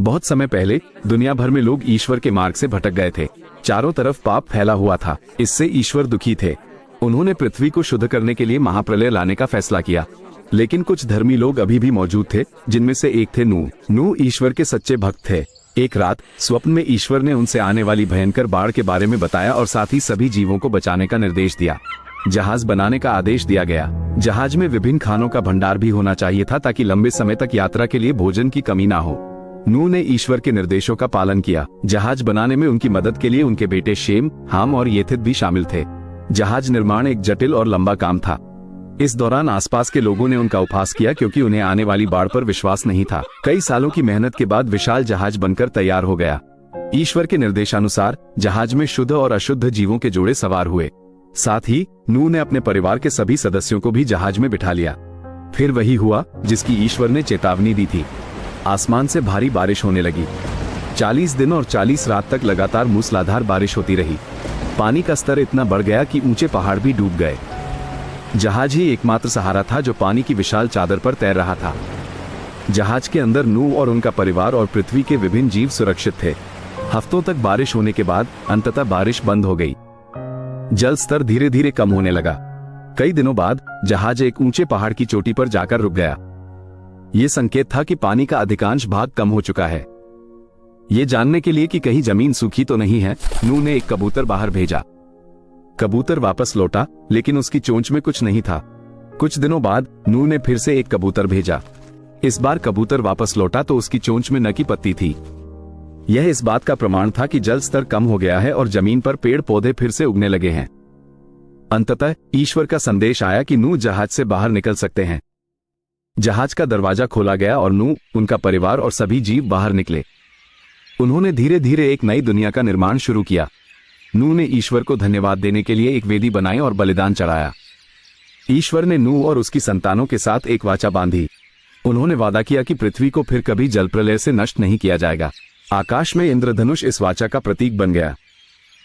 बहुत समय पहले दुनिया भर में लोग ईश्वर के मार्ग से भटक गए थे। चारों तरफ पाप फैला हुआ था। इससे ईश्वर दुखी थे। उन्होंने पृथ्वी को शुद्ध करने के लिए महाप्रलय लाने का फैसला किया। लेकिन कुछ धर्मी लोग अभी भी मौजूद थे, जिनमें से एक थे नूह। नूह ईश्वर के सच्चे भक्त थे। एक रात स्वप्न में ईश्वर ने उनसे आने वाली भयंकर बाढ़ के बारे में बताया और साथ ही सभी जीवों को बचाने का निर्देश दिया। जहाज बनाने का आदेश दिया गया। जहाज में विभिन्न खानों का भंडार भी होना चाहिए था ताकि लंबे समय तक यात्रा के लिए भोजन की कमी ना हो। नूह ने ईश्वर के निर्देशों का पालन किया। जहाज बनाने में उनकी मदद के लिए उनके बेटे शेम, हाम और येथित भी शामिल थे। जहाज निर्माण एक जटिल और लंबा काम था। इस दौरान आसपास के लोगों ने उनका उपहास किया क्योंकि उन्हें आने वाली बाढ़ पर विश्वास नहीं था। कई सालों की मेहनत के बाद विशाल जहाज बनकर तैयार हो गया। ईश्वर के निर्देशानुसार जहाज में शुद्ध और अशुद्ध जीवों के जोड़े सवार हुए। साथ ही नूह ने अपने परिवार के सभी सदस्यों को भी जहाज में बिठा लिया। फिर वही हुआ जिसकी ईश्वर ने चेतावनी दी थी। आसमान से भारी बारिश होने लगी। 40 दिन और 40 रात तक लगातार मूसलाधार बारिश होती रही। पानी का स्तर इतना बढ़ गया कि ऊंचे पहाड़ भी डूब गए। जहाज ही एकमात्र सहारा था जो पानी की विशाल चादर पर तैर रहा था। जहाज के अंदर नूह और उनका परिवार और पृथ्वी के विभिन्न जीव सुरक्षित थे। हफ्तों तक बारिश होने के बाद अंततः बारिश बंद हो गई। जल स्तर धीरे धीरे कम होने लगा। कई दिनों बाद जहाज एक ऊंचे पहाड़ की चोटी पर जाकर रुक गया। यह संकेत था कि पानी का अधिकांश भाग कम हो चुका है। ये जानने के लिए कि कहीं जमीन सूखी तो नहीं है, नूह ने एक कबूतर बाहर भेजा। कबूतर वापस लौटा, लेकिन उसकी चोंच में कुछ नहीं था। कुछ दिनों बाद नूह ने फिर से एक कबूतर भेजा। इस बार कबूतर वापस लौटा तो उसकी चोंच में नकी पत्ती थी। यह इस बात का प्रमाण था कि जल स्तर कम हो गया है और जमीन पर पेड़ पौधे फिर से उगने लगे हैं। अंततः ईश्वर का संदेश आया कि नूह जहाज से बाहर निकल सकते हैं। जहाज का दरवाजा खोला गया और नूह, उनका परिवार और सभी जीव बाहर निकले। उन्होंने धीरे धीरे एक नई दुनिया का निर्माण शुरू किया। नूह ने ईश्वर को धन्यवाद देने के लिए एक वेदी बनाई और बलिदान चढ़ाया। ईश्वर ने नूह और उसकी संतानों के साथ एक वाचा बांधी। उन्होंने वादा किया कि पृथ्वी को फिर कभी जलप्रलय से नष्ट नहीं किया जाएगा। आकाश में इंद्रधनुष इस वाचा का प्रतीक बन गया।